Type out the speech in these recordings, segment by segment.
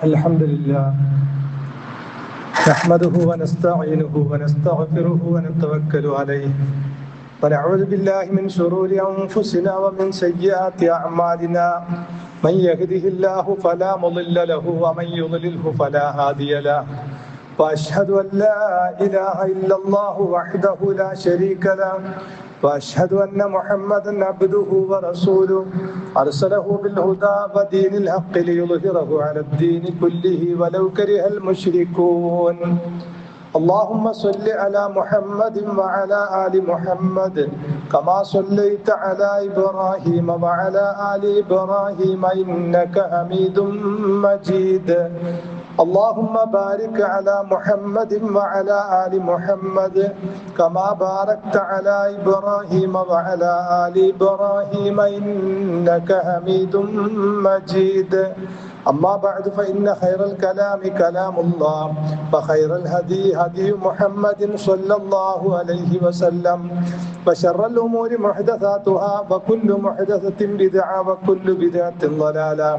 الحمد لله نحمده ونستعينه ونستغفره ونتوكل عليه ونعوذ بالله من شرور أنفسنا ومن سيئات أعمالنا من يهده الله فلا مضل له ومن يضلله فلا هادي له وأشهد أن لا إله إلا الله وحده لا شريك له وأشهد أن محمدا عبده ورسوله أرسله بالهدى ودين الحق ليظهره على الدين كله ولو كره المشركون اللهم صل على محمد وعلى آل محمد كما صليت على إبراهيم وعلى آل إبراهيم إنك حميد مجيد اللهم بارك على محمد وعلى آل محمد كما باركت على إبراهيم وعلى آل إبراهيم إنك حميد مجيد أما بعد فإن خير الكلام كلام الله وخير الهدي هدي محمد صلى الله عليه وسلم وشر الأمور محدثاتها وكل محدثة بدعة وكل بدعة ضلالة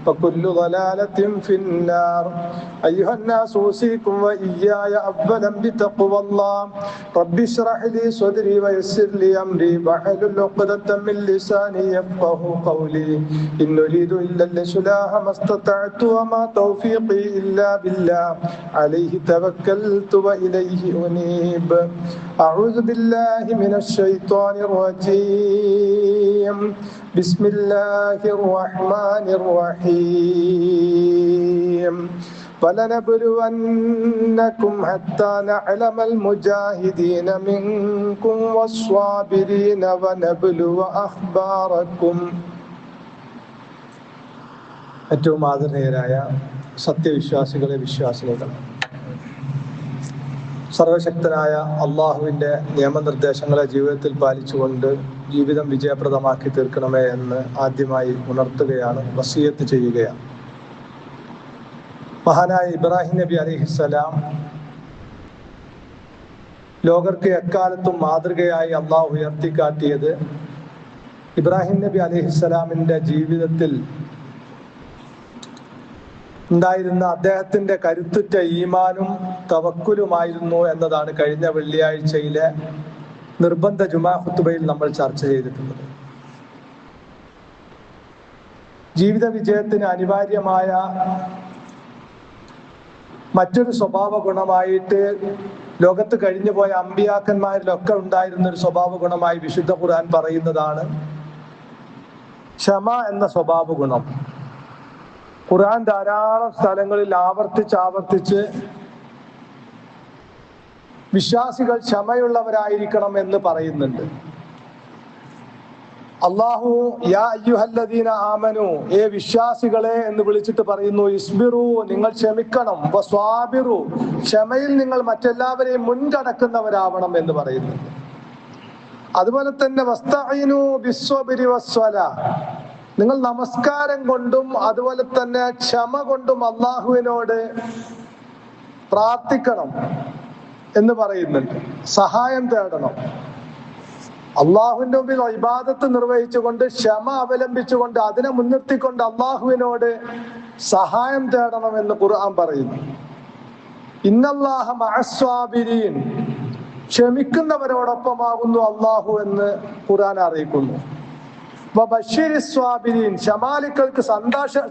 وكل ضلالة في النار أيها الناس أوصيكم وإياي أولا بتقوى الله رب اشرح لي صدري ويسر لي أمري واحلل عقدة من لساني يفقه قولي إن أريد إلا الإصلاح ما استطعت وما توفيقي إلا بالله عليه توكلت وإليه أنيب أعوذ بالله من الشيطان الرجيم بسم الله الرحمن الرحيم ولنبلونكم حتى نعلم المجاهدين منكم والصابرين ونبلو أخباركم. ഏറ്റവും ആദരണീയരായ സത്യവിശ്വാസികളെ വിശ്വാസികൾ, സർവശക്തനായ അള്ളാഹുവിൻ്റെ നിയമനിർദ്ദേശങ്ങളെ ജീവിതത്തിൽ പാലിച്ചുകൊണ്ട് ജീവിതം വിജയപ്രദമാക്കി തീർക്കണമേ എന്ന് ആദ്യമായി ഉണർത്തുകയാണ്, വസിയത്ത് ചെയ്യുകയാണ്. മഹാനായ ഇബ്രാഹിം നബി അലൈഹിസ്സലാം ലോകർക്ക് എക്കാലത്തും മാതൃകയായി അള്ളാഹു ഉയർത്തിക്കാട്ടിയത് ഇബ്രാഹിം നബി അലൈഹിസ്സലാമിൻ്റെ ജീവിതത്തിൽ ഉണ്ടായിരുന്ന അദ്ദേഹത്തിന്റെ കരുത്തുറ്റ ഈമാനും തവക്കുലുമായിരുന്നു എന്നതാണ് കഴിഞ്ഞ വെള്ളിയാഴ്ചയിലെ നിർബന്ധ ജുമാ ഖുതുബയിൽ നമ്മൾ ചർച്ച ചെയ്തിട്ടുള്ളത്. ജീവിത വിജയത്തിന് അനിവാര്യമായ മറ്റൊരു സ്വഭാവ ഗുണമായിട്ട് ലോകത്ത് കഴിഞ്ഞു പോയ അമ്പിയാക്കന്മാരിലൊക്കെ ഉണ്ടായിരുന്ന ഒരു സ്വഭാവ ഗുണമായി വിശുദ്ധ ഖുർആൻ പറയുന്നതാണ് ക്ഷമ എന്ന സ്വഭാവ ഗുണം. ഖുർആൻ ധാരാളം സ്ഥലങ്ങളിൽ ആവർത്തിച്ച് വിശ്വാസികൾ ക്ഷമയുള്ളവരായിരിക്കണം എന്ന് പറയുന്നുണ്ട്. അല്ലാഹു യാ അയ്യുഹല്ലദീന ആമനു, വിശ്വാസികളെ എന്ന് വിളിച്ചിട്ട് പറയുന്നു, ഇസ്ബിറു, നിങ്ങൾ ക്ഷമിക്കണം, വസ്വാബിറു, ക്ഷമയിൽ നിങ്ങൾ മറ്റെല്ലാവരെയും മുൻകടക്കുന്നവരാവണം എന്ന് പറയുന്നുണ്ട്. അതുപോലെ തന്നെ വസ്തഈനു ബിസ്സബ്രി വസ്സലാ, നിങ്ങൾ നമസ്കാരം കൊണ്ടും അതുപോലെ തന്നെ ക്ഷമ കൊണ്ടും അള്ളാഹുവിനോട് പ്രാർത്ഥിക്കണം എന്ന് പറയുന്നുണ്ട്. സഹായം തേടണം. അള്ളാഹുവിന്റെ മുമ്പിൽ ഇബാദത്ത് നിർവഹിച്ചുകൊണ്ട് ക്ഷമ അവലംബിച്ചുകൊണ്ട് അതിനെ മുൻനിർത്തിക്കൊണ്ട് അള്ളാഹുവിനോട് സഹായം തേടണം എന്ന് ഖുർആൻ പറയുന്നു. ഇന്നല്ലാഹ മഅസ്സാബിരീൻ, ക്ഷമിക്കുന്നവരോടൊപ്പമാകുന്നു അള്ളാഹു എന്ന് ഖുർആൻ അറിയിക്കുന്നു. വബശ്ശിരിസ്വാബിരീൻ, ക്ഷമാലിക്കൾക്ക്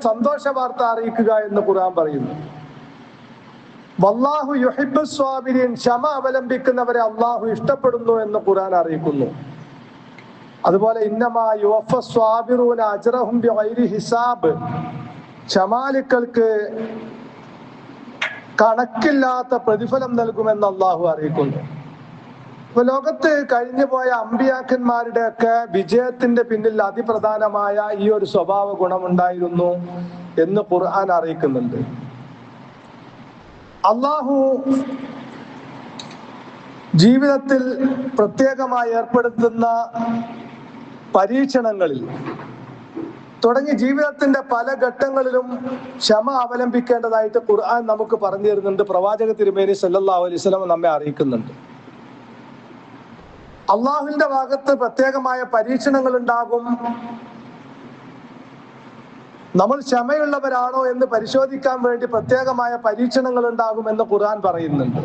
സന്തോഷ വാർത്ത അറിയിക്കുക എന്ന് ഖുർആൻ പറയുന്നു. വല്ലാഹു യുഹിബ്ബുസ്വാബിരീൻ, ക്ഷമ അവലംബിക്കുന്നവരെ അള്ളാഹു ഇഷ്ടപ്പെടുന്നു എന്ന് ഖുർആൻ അറിയിക്കുന്നു. അതുപോലെ ഇന്നമാ യുവഫസ്വാബിറൂന അജ്റഹും ബിഗൈരി ഹിസാബ്, ക്ഷമാലിക്കൾക്ക് കണക്കില്ലാത്ത പ്രതിഫലം നൽകുമെന്ന് അള്ളാഹു അറിയിക്കുന്നു. ഇപ്പൊ ലോകത്ത് കഴിഞ്ഞു പോയ അമ്പിയാക്കന്മാരുടെ ഒക്കെ വിജയത്തിന്റെ പിന്നിൽ അതിപ്രധാനമായ ഈ ഒരു സ്വഭാവ ഗുണമുണ്ടായിരുന്നു എന്ന് ഖുർആൻ അറിയിക്കുന്നുണ്ട്. അള്ളാഹു ജീവിതത്തിൽ പ്രത്യേകമായി ഏർപ്പെടുത്തുന്ന പരീക്ഷണങ്ങളിൽ തുടങ്ങി ജീവിതത്തിന്റെ പല ഘട്ടങ്ങളിലും ക്ഷമ അവലംബിക്കേണ്ടതായിട്ട് ഖുർആൻ നമുക്ക് പറഞ്ഞു തരുന്നുണ്ട്. പ്രവാചക തിരുമേനി സല്ലല്ലാഹു അലൈഹി വസല്ലം നമ്മെ അറിയിക്കുന്നുണ്ട്. അള്ളാഹുവിന്റെ ഭാഗത്ത് പ്രത്യേകമായ പരീക്ഷണങ്ങൾ ഉണ്ടാകും. നമ്മൾ ക്ഷമയുള്ളവരാണോ എന്ന് പരിശോധിക്കാൻ വേണ്ടി പ്രത്യേകമായ പരീക്ഷണങ്ങൾ ഉണ്ടാകുമെന്ന് ഖുർആൻ പറയുന്നുണ്ട്.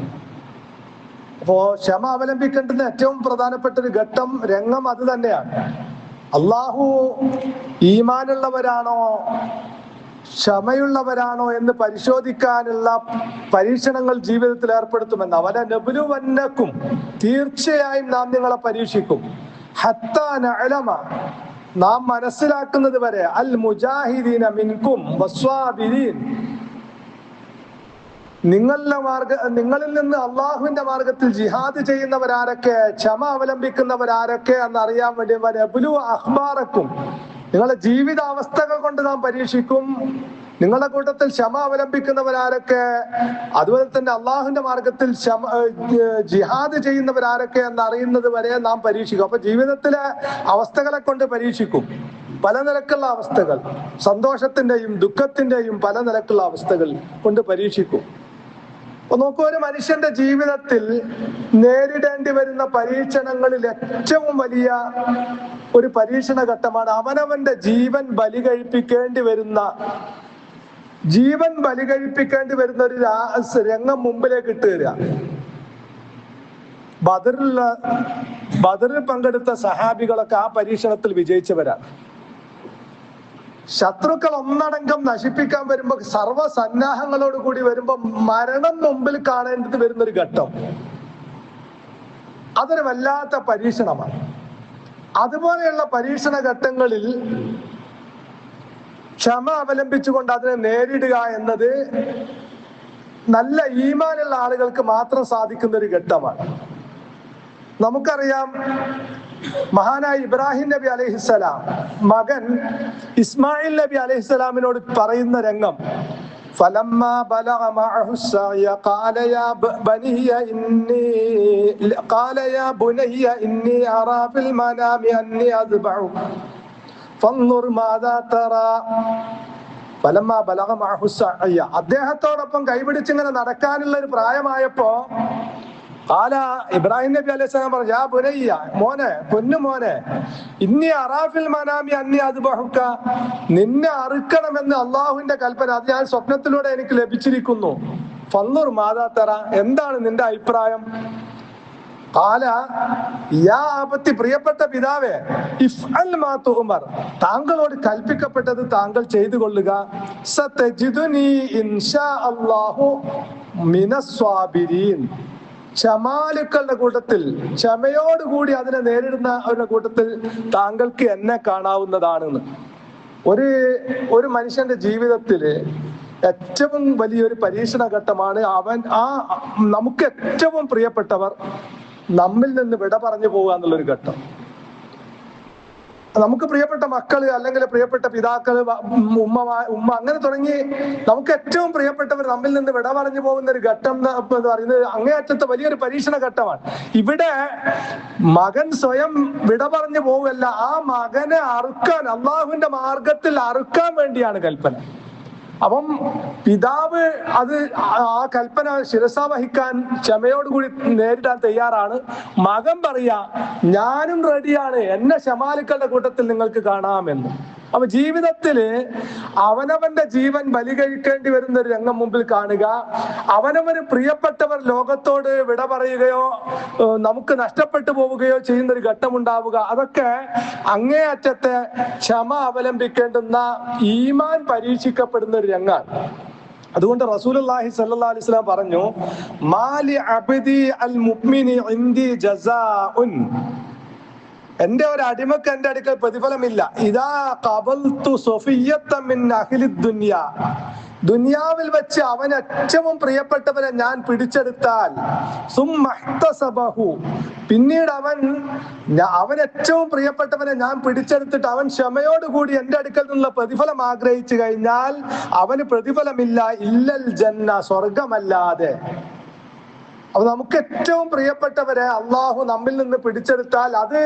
അപ്പോ ക്ഷമ അവലംബിക്കേണ്ടുന്ന ഏറ്റവും പ്രധാനപ്പെട്ട ഒരു ഘട്ടം രംഗം അത് തന്നെയാണ്. അള്ളാഹു ഈമാനുള്ളവരാണോ ക്ഷമയുള്ളവരാണോ എന്ന് പരിശോധിക്കാനുള്ള പരീക്ഷണങ്ങൾ ജീവിതത്തിൽ ഏർപ്പെടുത്തുമെന്ന്. അവനെ നബ്ലുവന്നക്കും, തീർച്ചയായും നാം നിങ്ങളെ പരീക്ഷിക്കും. ഹത്താ നഅലമ, നാം മനസ്സിലാക്കുന്നത് വരെ, അൽ മുജാഹിദീന മിൻകും വസ്വാബിരീൻ, നിങ്ങളിൽ നിന്ന് അള്ളാഹുവിന്റെ മാർഗത്തിൽ ജിഹാദ് ചെയ്യുന്നവരാരൊക്കെ, ക്ഷമ അവലംബിക്കുന്നവരാരൊക്കെ എന്നറിയാൻ വേണ്ടി വനബ്ലു അഖ്ബാറക്കും, നിങ്ങളുടെ ജീവിതാവസ്ഥകൾ കൊണ്ട് നാം പരീക്ഷിക്കും. നിങ്ങളുടെ കൂട്ടത്തിൽ ക്ഷമ അവലംബിക്കുന്നവരാരൊക്കെ, അതുപോലെ തന്നെ അള്ളാഹുവിന്റെ മാർഗത്തിൽ ജിഹാദ് ചെയ്യുന്നവരാരൊക്കെ എന്നറിയുന്നത് വരെ നാം പരീക്ഷിക്കും. അപ്പൊ ജീവിതത്തിലെ അവസ്ഥകളെ കൊണ്ട് പരീക്ഷിക്കും. പല നിലക്കുള്ള അവസ്ഥകൾ, സന്തോഷത്തിന്റെയും ദുഃഖത്തിന്റെയും പല നിലക്കുള്ള അവസ്ഥകൾ കൊണ്ട് പരീക്ഷിക്കും. അപ്പൊ നോക്കൂ, ഒരു മനുഷ്യന്റെ ജീവിതത്തിൽ നേരിടേണ്ടി വരുന്ന പരീക്ഷണങ്ങളിൽ ഏറ്റവും വലിയ ഒരു പരീക്ഷണ ഘട്ടമാണ് അവനവന്റെ ജീവൻ ബലി കഴിപ്പിക്കേണ്ടി വരുന്ന ഒരു രംഗം മുമ്പിലേക്ക് ഇട്ടുതരിക. ബദറിൽ പങ്കെടുത്ത സഹാബികളൊക്കെ ആ പരീക്ഷണത്തിൽ വിജയിച്ചവരാണ്. ശത്രുക്കൾ ഒന്നടങ്കം നശിപ്പിക്കാൻ വരുമ്പോ, സർവ്വസന്നാഹങ്ങളോട് കൂടി വരുമ്പോ മരണം മുമ്പിൽ കാണേണ്ടത് വരുന്നൊരു ഘട്ടം, അതൊരു വല്ലാത്ത പരീക്ഷണമാണ്. അതുപോലെയുള്ള പരീക്ഷണ ഘട്ടങ്ങളിൽ ക്ഷമ അവലംബിച്ചുകൊണ്ട് അതിനെ നേരിടുക എന്നത് നല്ല ഈമാനുള്ള ആളുകൾക്ക് മാത്രം സാധിക്കുന്ന ഒരു ഘട്ടമാണ്. നമുക്കറിയാം, മഹാനായ ഇബ്രാഹിം നബി അലൈഹിസ്സലാം മകൻ ഇസ്മായിൽ നബി അലൈഹിസ്സലാമിനോട് പറയുന്ന രംഗം, ഫലമ്മാ ബലഗ മഅഹു السعي قال يا بني إني أرى في المنام أني أذبحك فانظر ماذا ترى ഫലമ്മാ ബലഗ മഅഹു السعي, അദ്ദേഹത്തോടൊപ്പം കൈപിടിച്ചിങ്ങനെ നടക്കാനുള്ള ഒരു പ്രായമായപ്പോ ഇബ്രാഹിം നബി അലൈഹി സ്വലാം പറഞ്ഞു, യാ ബുനയ്യ, മോനെ, പൊന്നു മോനെ, ഇന്നി അറാഫിൽ മനാമി അന്നി അദ്ബഹുക, നിന്നെ അറുക്കണമെന്ന് അള്ളാഹുവിന്റെ കൽപ്പന, അത് ഞാൻ സ്വപ്നത്തിലൂടെ എനിക്ക് ലഭിച്ചിരിക്കുന്നു. ഫൻദുർ മാദാ തറ, എന്താണ് നിന്റെ അഭിപ്രായം? യാ അബത്തി, പ്രിയപ്പെട്ട പിതാവേ, ഇഫ്അൽ മാ തുഅ്മർ, താങ്കളോട് കൽപ്പിക്കപ്പെട്ടത് താങ്കൾ ചെയ്തു കൊള്ളുക. സതജിദുനി ഇൻഷാ അല്ലാഹു മിനസ്വാബിരീൻ, ക്ഷമാലുക്കളുടെ കൂട്ടത്തിൽ, ക്ഷമയോടുകൂടി അതിനെ നേരിടുന്ന അവരുടെ കൂട്ടത്തിൽ താങ്കൾക്ക് എന്നെ കാണാവുന്നതാണെന്ന്. ഒരു മനുഷ്യന്റെ ജീവിതത്തില് ഏറ്റവും വലിയൊരു പരീക്ഷണ ഘട്ടമാണ് നമുക്ക് ഏറ്റവും പ്രിയപ്പെട്ടവർ നമ്മിൽ നിന്ന് വിട പറഞ്ഞു പോവുക എന്നുള്ളൊരു ഘട്ടം. നമുക്ക് പ്രിയപ്പെട്ട മക്കള്, അല്ലെങ്കിൽ പ്രിയപ്പെട്ട പിതാക്കള്, ഉമ്മ അങ്ങനെ തുടങ്ങി നമുക്ക് ഏറ്റവും പ്രിയപ്പെട്ടവർ നമ്മിൽ നിന്ന് വിട പറഞ്ഞു പോകുന്ന ഒരു ഘട്ടം എന്ന് പറയുന്നത് അങ്ങേയറ്റത്തെ വലിയൊരു പരീക്ഷണ ഘട്ടമാണ്. ഇവിടെ മകൻ സ്വയം വിട പറഞ്ഞു പോവുകയല്ല, ആ മകനെ അറുക്കാൻ, അള്ളാഹുവിന്റെ മാർഗത്തിൽ അറുക്കാൻ വേണ്ടിയാണ് കൽപ്പന. അപ്പം പിതാവ് ആ കൽപ്പന ശിരസ വഹിക്കാൻ ക്ഷമയോടുകൂടി നേരിടാൻ തയ്യാറാണ്. മകൻ പറയാ, ഞാനും റെഡിയാണ്, എന്നെ ശമാലുക്കളുടെ കൂട്ടത്തിൽ നിങ്ങൾക്ക് കാണാമെന്ന്. അപ്പൊ ജീവിതത്തില് അവനവന്റെ ജീവൻ ബലി കഴിക്കേണ്ടി വരുന്ന ഒരു രംഗം മുമ്പിൽ കാണുക, അവനവന് പ്രിയപ്പെട്ടവർ ലോകത്തോട് വിട പറയുകയോ നമുക്ക് നഷ്ടപ്പെട്ടു പോവുകയോ ചെയ്യുന്ന ഒരു ഘട്ടം ഉണ്ടാവുക, അതൊക്കെ അങ്ങേയറ്റത്തെ ക്ഷമ അവലംബിക്കേണ്ടുന്ന ഈമാൻ പരീക്ഷിക്കപ്പെടുന്ന ഒരു രംഗാണ്. അതുകൊണ്ട് റസൂലുള്ളാഹി സ്വല്ലല്ലാഹു അലൈഹി വസല്ലം പറഞ്ഞു, മാലി അബ്ദി അൽ മുഅ്മിനി ഇൻദി ജസാഉൻ, എന്റെ ഒരു അടിമക്ക് എന്റെ അടുക്കൽ പ്രതിഫലമില്ല. ഇദാ ഖബൽതു സഫിയ്യത മിൻ അഹ്ലി ദുനിയ, ദുനിയാവിൽ വെച്ച് അവൻ ഏറ്റവും പ്രിയപ്പെട്ടവരെ ഞാൻ പിടിച്ചെടുത്താൽ, സുമ്മഹ്തസബഹു, പിന്നീട് അവൻ ഏറ്റവും പ്രിയപ്പെട്ടവനെ ഞാൻ പിടിച്ചെടുത്തിട്ട് അവൻ ക്ഷമയോടുകൂടി എന്റെ അടുക്കൽ നിന്നുള്ള പ്രതിഫലം ആഗ്രഹിച്ചു കഴിഞ്ഞാൽ അവന് പ്രതിഫലമില്ല, ഇല്ലൽ ജന്ന, സ്വർഗമല്ലാതെ. അപ്പൊ നമുക്ക് ഏറ്റവും പ്രിയപ്പെട്ടവരെ അള്ളാഹു നമ്മിൽ നിന്ന് പിടിച്ചെടുത്താൽ അത്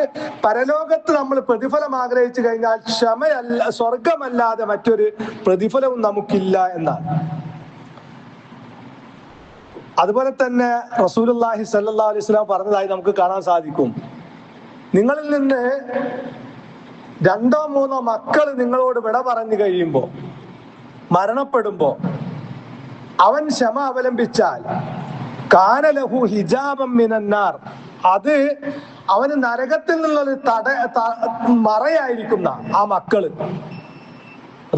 പരലോകത്ത് നമ്മൾ പ്രതിഫലം ആഗ്രഹിച്ചു കഴിഞ്ഞാൽ ക്ഷമയല്ല, സ്വർഗമല്ലാതെ മറ്റൊരു പ്രതിഫലവും നമുക്കില്ല എന്നാണ്. അതുപോലെ തന്നെ റസൂലുള്ളാഹി സ്വല്ലല്ലാഹു അലൈഹി വസല്ലം പറഞ്ഞതായി നമുക്ക് കാണാൻ സാധിക്കും, നിങ്ങളിൽ നിന്ന് 2 3 മക്കൾ നിങ്ങളോട് വിട പറഞ്ഞു കഴിയുമ്പോൾ മരണപ്പെടുമ്പോ അവൻ ക്ഷമ അവലംബിച്ചാൽ കാനലഹു ഹിജാബം മിനന്നാർ, അത് അവന് നരകത്തിൽ നിന്നുള്ളൊരു മറയായിരിക്കുന്ന ആ മക്കള്.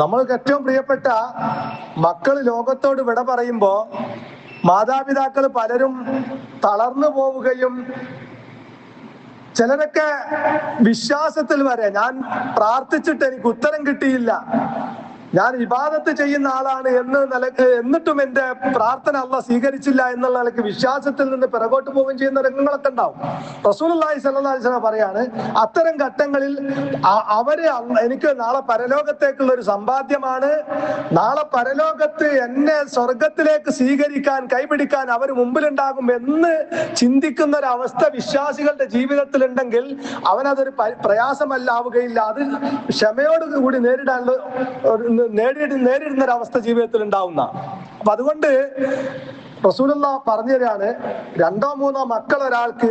നമ്മൾക്ക് ഏറ്റവും പ്രിയപ്പെട്ട മക്കള് ലോകത്തോട് വിട പറയുമ്പോ മാതാപിതാക്കൾ പലരും തളർന്നു പോവുകയും ചിലരൊക്കെ വിശ്വാസത്തിൽ വരെ ഞാൻ പ്രാർത്ഥിച്ചിട്ട് എനിക്ക് ഉത്തരം കിട്ടിയില്ല, ഞാൻ ഇബാദത്ത് ചെയ്യുന്ന ആളാണ് എന്നിട്ടും എന്റെ പ്രാർത്ഥന അല്ലാഹ് സ്വീകരിച്ചില്ല എന്നുള്ള നിലയ്ക്ക് വിശ്വാസത്തിൽ നിന്ന് പിറകോട്ട് പോവുകയും ചെയ്യുന്ന രംഗങ്ങളൊക്കെ ഉണ്ടാവും. റസൂലുള്ളാഹി സ്വല്ലല്ലാഹു അലൈഹി വസല്ലം പറയാണ്, അത്തരം ഘട്ടങ്ങളിൽ അവര് എനിക്ക് നാളെ പരലോകത്തേക്കുള്ള ഒരു സമ്പാദ്യമാണ്, നാളെ പരലോകത്ത് എന്നെ സ്വർഗത്തിലേക്ക് സ്വീകരിക്കാൻ കൈപിടിക്കാൻ അവർ മുമ്പിലുണ്ടാകും എന്ന് ചിന്തിക്കുന്ന ഒരു അവസ്ഥ വിശ്വാസികളുടെ ജീവിതത്തിൽ ഉണ്ടെങ്കിൽ അവനതൊരു പ്രയാസമല്ലാവുകയില്ല, അത് ക്ഷമയോട് കൂടി നേരിടുന്ന ഒരു അവസ്ഥ ജീവിതത്തിൽ ഉണ്ടാവുന്ന. അപ്പൊ അതുകൊണ്ട് റസൂലുള്ളാഹ് പറഞ്ഞു തരാണ്, 2 or 3 മക്കൾ ഒരാൾക്ക്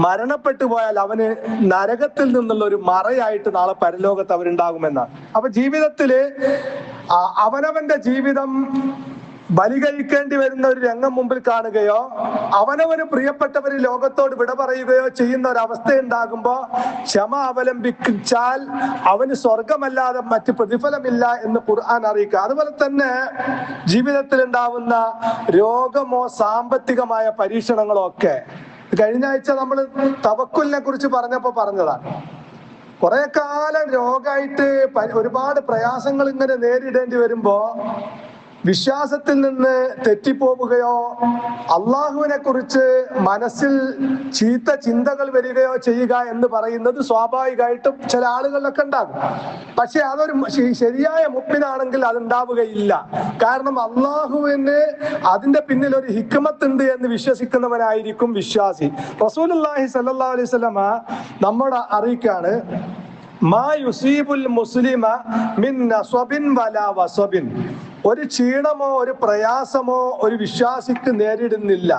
മരണപ്പെട്ടു പോയാൽ അവന് നരകത്തിൽ നിന്നുള്ള ഒരു മറയായിട്ട് നാളെ പരലോകത്ത് അവരുണ്ടാകുമെന്നാണ്. അപ്പൊ ജീവിതത്തില് അവനവന്റെ ജീവിതം ബലി കഴിക്കേണ്ടി വരുന്ന ഒരു രംഗം മുമ്പിൽ കാണുകയോ അവനവന് പ്രിയപ്പെട്ടവർ ലോകത്തോട് വിട പറയുകയോ ചെയ്യുന്ന ഒരു അവസ്ഥ ഉണ്ടാകുമ്പോ ക്ഷമ അവലംബിച്ചാൽ അവന് സ്വർഗമല്ലാതെ മറ്റ് പ്രതിഫലമില്ല എന്ന് ഖുർആൻ അറിയിക്കുക. അതുപോലെ തന്നെ ജീവിതത്തിൽ ഉണ്ടാവുന്ന രോഗമോ സാമ്പത്തികമായ പരീക്ഷണങ്ങളോ ഒക്കെ കഴിഞ്ഞ ആഴ്ച നമ്മൾ തവക്കുലിനെ കുറിച്ച് പറഞ്ഞതാണ്. കുറെ കാലം രോഗമായിട്ട് ഒരുപാട് പ്രയാസങ്ങൾ ഇങ്ങനെ നേരിടേണ്ടി വരുമ്പോ വിശ്വാസത്തിൽ നിന്ന് തെറ്റിപ്പോവുകയോ അള്ളാഹുവിനെ കുറിച്ച് മനസ്സിൽ ചീത്ത ചിന്തകൾ വരികയോ ചെയ്യുക എന്ന് പറയുന്നത് സ്വാഭാവികമായിട്ടും ചില ആളുകളിലൊക്കെ ഉണ്ടാകും. പക്ഷെ അതൊരു ശരിയായ മുഅ്മിനാണെങ്കിൽ അതുണ്ടാവുകയില്ല. കാരണം അള്ളാഹുവിന് അതിന്റെ പിന്നിൽ ഒരു ഹിക്മത്ത് ഉണ്ട് എന്ന് വിശ്വസിക്കുന്നവനായിരിക്കും വിശ്വാസി. റസൂലുള്ളാഹി സ്വല്ലല്ലാഹു അലൈഹി വസല്ലമ നമ്മോട് അറിയിക്കാണ്, മാ യുസീബുൽ മുസ്ലിമ മിൻ നസ്ബിൻ വലാ വസബിൻ, ഒരു ക്ഷീണമോ ഒരു പ്രയാസമോ ഒരു വിശ്വാസിക്ക് നേരിടുന്നില്ല.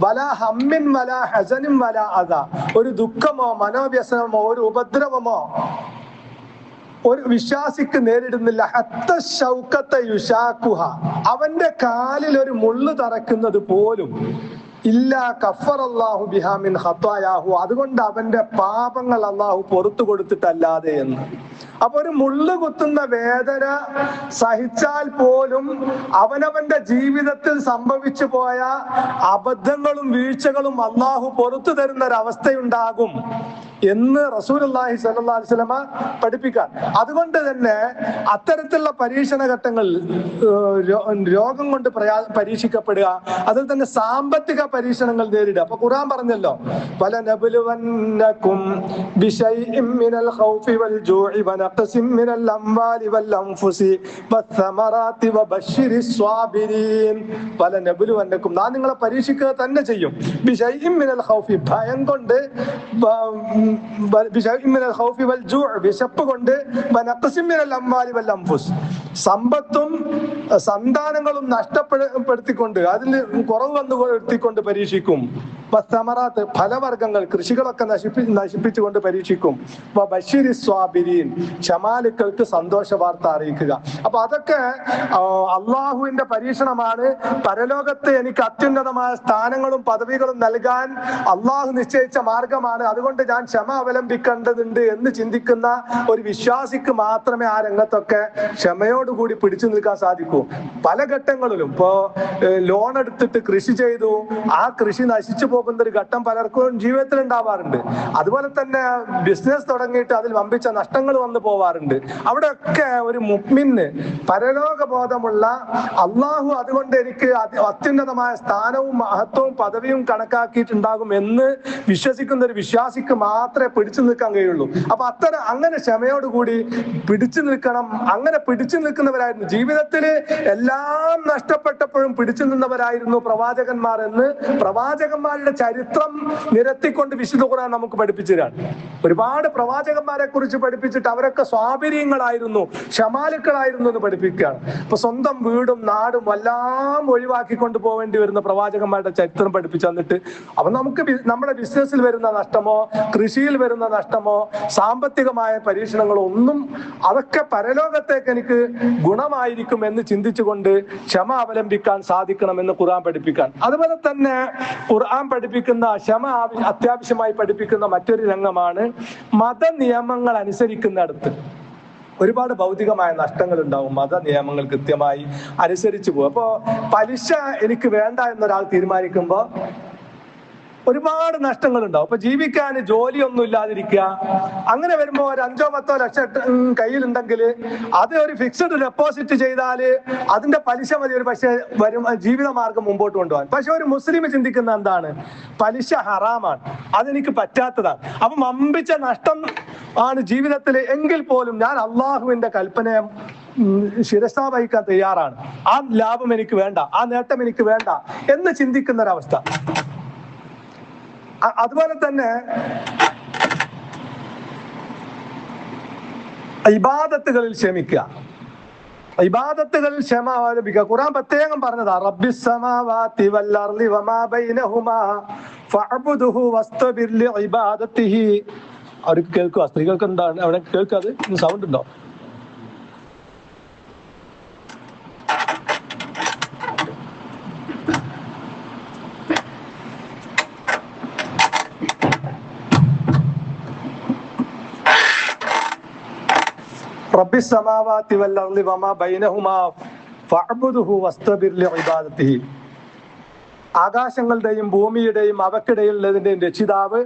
വലാ ഹമ്മിൻ വലാ ഹസനും വലാ അദാ, ഒരു ദുഃഖമോ മനോവ്യസനമോ ഒരു ഉപദ്രവമോ ഒരു വിശ്വാസിക്ക് നേരിടുന്നില്ല. ഹത്ത ശൗക്കത്തെ യുശാക്കുഹ, അവന്റെ കാലിൽ ഒരു മുള്ളു തറക്കുന്നത് പോലും ഇല്ല കഫറല്ലാഹു ബിഹാ മിൻ ഖത്തായാഹു, അതുകൊണ്ട് അവന്റെ പാപങ്ങൾ അള്ളാഹു പുറത്തു കൊടുത്തിട്ടല്ലാതെ എന്ന്. അപ്പൊ ഒരു മുള്ളു കുത്തുന്ന വേദന സഹിച്ചാൽ പോലും അവനവന്റെ ജീവിതത്തിൽ സംഭവിച്ചു പോയ അബദ്ധങ്ങളും വീഴ്ചകളും അള്ളാഹു പുറത്തു തരുന്ന ഒരു അവസ്ഥയുണ്ടാകും എന്ന് റസൂലുള്ളാഹി സ്വല്ലല്ലാഹു അലൈഹി വസല്ലമ പഠിപ്പിക്കാൻ. അതുകൊണ്ട് തന്നെ അത്തരത്തിലുള്ള പരീക്ഷണ ഘട്ടങ്ങളിൽ രോഗം കൊണ്ട് പരീക്ഷിക്കപ്പെടുക, അതിൽ തന്നെ സാമ്പത്തിക പരീക്ഷണങ്ങൾ നേരിടുക. അപ്പൊ ഖുർആൻ പറഞ്ഞല്ലോ, വലനബ്ലുവന്നകും ബിശൈഇൻ മിനൽ ഖൗഫി വൽ ജൂഇ വനഖസിൻ മിനൽ അംവാലി വൽ അൻഫുസി വസ്സമറാത്തി വബശ്ശിരിസ് സ്വാബിരീൻ. വലനബ്ലുവന്നകും, നാം നിങ്ങളെ പരീക്ഷിക്കുക തന്നെ ചെയ്യും. ബിശൈഇൻ മിനൽ ഖൗഫി, ഭയം കൊണ്ട്, വിശപ്പ് കൊണ്ട്, സമ്പത്തും സന്താനങ്ങളും നഷ്ടപ്പെടുത്തിക്കൊണ്ട് അതിൽ കുറവ് വന്നുകൊടുത്തിക്കൊണ്ട് പരീക്ഷിക്കും. ഫലവർഗങ്ങൾ കൃഷികളൊക്കെ നശിപ്പിച്ചുകൊണ്ട് പരീക്ഷിക്കും. ക്ഷമാലുക്കൾക്ക് സന്തോഷ വാർത്ത അറിയിക്കുക. അപ്പൊ അതൊക്കെ അള്ളാഹുവിന്റെ പരീക്ഷണമാണ്. പരലോകത്ത് എനിക്ക് അത്യുന്നതമായ സ്ഥാനങ്ങളും പദവികളും നൽകാൻ അള്ളാഹു നിശ്ചയിച്ച മാർഗമാണ്. അതുകൊണ്ട് ഞാൻ ക്ഷമ അവലംബിക്കേണ്ടതുണ്ട് എന്ന് ചിന്തിക്കുന്ന ഒരു വിശ്വാസിക്ക് മാത്രമേ ആ രംഗത്തൊക്കെ ക്ഷമയോടുകൂടി പിടിച്ചു നിൽക്കാൻ സാധിക്കൂ. പല ഘട്ടങ്ങളിലും ഇപ്പോ ലോൺ എടുത്തിട്ട് കൃഷി ചെയ്തു, ആ കൃഷി നശിച്ചു പോകുന്ന ഒരു ഘട്ടം പലർക്കും ജീവിതത്തിൽ ഉണ്ടാവാറുണ്ട്. അതുപോലെ തന്നെ ബിസിനസ് തുടങ്ങിയിട്ട് അതിൽ വമ്പിച്ച നഷ്ടങ്ങൾ വന്നു പോവാറുണ്ട്. അവിടെയൊക്കെ ഒരു മുഅ്മിന് പരലോക ബോധമുള്ള അള്ളാഹു അതുകൊണ്ട് എനിക്ക് അത്യുന്നതമായ സ്ഥാനവും മഹത്വവും പദവിയും കണക്കാക്കിയിട്ടുണ്ടാകും എന്ന് വിശ്വസിക്കുന്ന ഒരു വിശ്വാസിക്ക് മാത്രമേ പിടിച്ചു നിൽക്കാൻ കഴിയുള്ളൂ. അപ്പൊ അങ്ങനെ ക്ഷമയോടുകൂടി പിടിച്ചു നിൽക്കണം. അങ്ങനെ പിടിച്ചു നിൽക്കുന്നവരായിരുന്നു ജീവിതത്തിൽ എല്ലാം നഷ്ടപ്പെട്ടപ്പോഴും പിടിച്ചു നിന്നവരായിരുന്നു പ്രവാചകന്മാർ എന്ന് പ്രവാചകന്മാരുടെ ചരിത്രം നിരത്തിക്കൊണ്ട് വിശുദ്ധ ഖുർആൻ നമുക്ക് പഠിപ്പിച്ചു തരാണ്. ഒരുപാട് പ്രവാചകന്മാരെ കുറിച്ച് പഠിപ്പിച്ചിട്ട് അവരൊക്കെ സ്വാഭിരീങ്ങളായിരുന്നു, ക്ഷമാലുക്കളായിരുന്നു എന്ന് പഠിപ്പിക്കുകയാണ്. ഇപ്പൊ സ്വന്തം വീടും നാടും എല്ലാം ഒഴിവാക്കിക്കൊണ്ട് പോവേണ്ടി വരുന്ന പ്രവാചകന്മാരുടെ ചരിത്രം പഠിപ്പിച്ചു തന്നിട്ട് അപ്പൊ നമുക്ക് നമ്മുടെ ബിസിനസ്സിൽ വരുന്ന നഷ്ടമോ കൃഷിയിൽ വരുന്ന നഷ്ടമോ സാമ്പത്തികമായ പരീക്ഷണങ്ങളോ ഒന്നും, അതൊക്കെ പരലോകത്തേക്ക് എനിക്ക് ഗുണമായിരിക്കും എന്ന് ചിന്തിച്ചുകൊണ്ട് ക്ഷമ അവലംബിക്കാൻ സാധിക്കണമെന്ന് ഖുർആൻ പഠിപ്പിക്കാൻ. അതുപോലെ തന്നെ ഖുർആൻ പഠിപ്പിക്കുന്ന ക്ഷമ അത്യാവശ്യമായി പഠിപ്പിക്കുന്ന മറ്റൊരു രംഗമാണ് മത നിയമങ്ങൾ അനുസരിക്കുന്നിടത്ത് ഒരുപാട് ഭൗതികമായ നഷ്ടങ്ങൾ ഉണ്ടാവും. മത നിയമങ്ങൾ കൃത്യമായി അനുസരിച്ചു പോകും. അപ്പോ പലിശ എനിക്ക് വേണ്ട എന്നൊരാൾ തീരുമാനിക്കുമ്പോ ഒരുപാട് നഷ്ടങ്ങൾ ഉണ്ടാവും. അപ്പൊ ജീവിക്കാൻ ജോലിയൊന്നും ഇല്ലാതിരിക്കുക, അങ്ങനെ വരുമ്പോ ഒരു 5-10 ലക്ഷം കയ്യിലുണ്ടെങ്കിൽ അത് ഒരു ഫിക്സഡ് ഡെപ്പോസിറ്റ് ചെയ്താല് അതിന്റെ പലിശ മതി ഒരു പക്ഷെ വരും ജീവിതമാർഗം മുമ്പോട്ട് കൊണ്ടുപോകാൻ. പക്ഷെ ഒരു മുസ്ലിം ചിന്തിക്കുന്ന എന്താണ്? പലിശ ഹറാമാണ്, അതെനിക്ക് പറ്റാത്തതാണ്. അപ്പൊ വമ്പിച്ച നഷ്ടം ആണ് ജീവിതത്തിൽ എങ്കിൽ പോലും ഞാൻ അള്ളാഹുവിന്റെ കൽപ്പനയെ ശിരസാ വഹിക്കാൻ തയ്യാറാണ്. ആ ലാഭം എനിക്ക് വേണ്ട, ആ നേട്ടം എനിക്ക് വേണ്ട എന്ന് ചിന്തിക്കുന്ന ഒരവസ്ഥ. അതുപോലെ തന്നെ ഇബാദത്തുകളിൽ ക്ഷമിക്കുക, ഇബാദത്തുകളിൽ ക്ഷമ അവലംബിക്കുക. ഖുർആൻ പ്രത്യേകം പറഞ്ഞതാ, റബ്ബിസ് സമാവാതി വൽ അർളി വമാ ബൈനഹുമാ ഫഅബ്ദുഹു വസ്തബിർ ലിഇബാദതിഹി. അവർക്ക് കേൾക്കുക, സ്ത്രീകൾക്ക് എന്താണ് അവിടെ കേൾക്കാതെ സൗണ്ട് ഉണ്ടോ? റബ്ബിസ് സമാവാതി വൽ അർളി വമാ ബൈനഹുമാ ഫഅബ്ദുഹു വസ്തബിർ ലിഇബാദതിഹി. ആകാശങ്ങളുടെയും ഭൂമിയുടെയും അവക്കിടയിലുള്ളതിന്റെയും രക്ഷിതാവ്,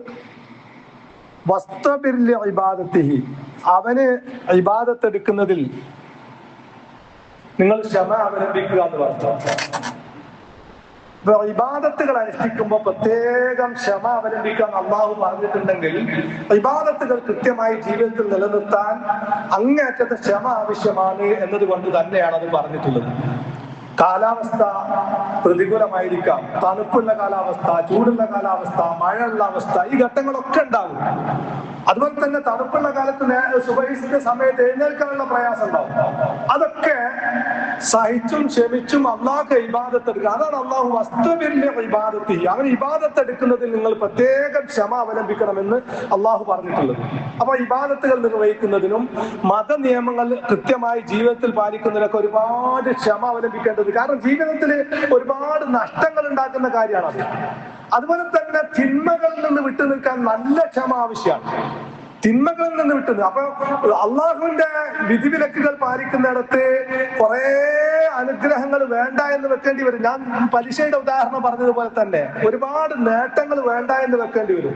വസ്തബിർ ലിഇബാദതിഹി, അവന് ഇബാദത്ത് എടുക്കുന്നതിൽ നിങ്ങൾ ക്ഷമ അവലംബിക്കുക എന്ന് പറഞ്ഞു. ഇബാദത്തുകൾ അനുഷ്ഠിക്കുമ്പോൾ പ്രത്യേകം ക്ഷമ അവലംബിക്കാൻ അള്ളാഹു പറഞ്ഞിട്ടുണ്ടെങ്കിൽ ഇബാദത്തുകൾ കൃത്യമായി ജീവിതത്തിൽ നിലനിർത്താൻ അങ്ങേയറ്റത്തെ ക്ഷമ ആവശ്യമാണ് എന്നതുകൊണ്ട് തന്നെയാണ് അത് പറഞ്ഞിട്ടുള്ളത്. കാലാവസ്ഥ പ്രതികൂലമായിരിക്കാം, തണുപ്പുള്ള കാലാവസ്ഥ, ചൂടുള്ള കാലാവസ്ഥ, മഴയുള്ള അവസ്ഥ, ഈ ഘട്ടങ്ങളൊക്കെ ഉണ്ടാകും. അതുപോലെ തന്നെ തണുപ്പുള്ള കാലത്ത് സുബഹിന്റെ സമയത്ത് എഴുന്നേൽക്കാനുള്ള പ്രയാസം ഉണ്ടാവും. അതൊക്കെ സഹിച്ചും ക്ഷമിച്ചും അള്ളാഹ് ഇബാദത്ത് എടുക്കുക. അതാണ് അള്ളാഹു വസ്തുവിന്റെ ഇബാദത്ത്. അങ്ങനെ ഇബാദത്ത് എടുക്കുന്നതിൽ നിങ്ങൾ പ്രത്യേകം ക്ഷമ അവലംബിക്കണമെന്ന് അള്ളാഹു പറഞ്ഞിട്ടുള്ളത്. അപ്പൊ ഇബാദത്തുകൾ നിർവഹിക്കുന്നതിനും മത നിയമങ്ങൾ കൃത്യമായി ജീവിതത്തിൽ പാലിക്കുന്നതിനൊക്കെ ഒരുപാട് ക്ഷമ അവലംബിക്കേണ്ടത്. കാരണം ജീവിതത്തിൽ ഒരുപാട് നഷ്ടങ്ങൾ ഉണ്ടാക്കുന്ന കാര്യമാണ്. അതുപോലെ തന്നെ തിന്മകളിൽ നിന്ന് വിട്ടു നിൽക്കാൻ നല്ല ക്ഷമ ആവശ്യമാണ്. തിന്മകളിൽ നിന്ന് വിട്ടു. അപ്പൊ അള്ളാഹുവിന്റെ വിധിവിലക്കുകൾ പാലിക്കുന്നിടത്ത് കുറെ അനുഗ്രഹങ്ങൾ വേണ്ട എന്ന് വെക്കേണ്ടി വരും. ഞാൻ പലിശയുടെ ഉദാഹരണം പറഞ്ഞതുപോലെ തന്നെ ഒരുപാട് നേട്ടങ്ങൾ വേണ്ട എന്ന് വെക്കേണ്ടി വരും.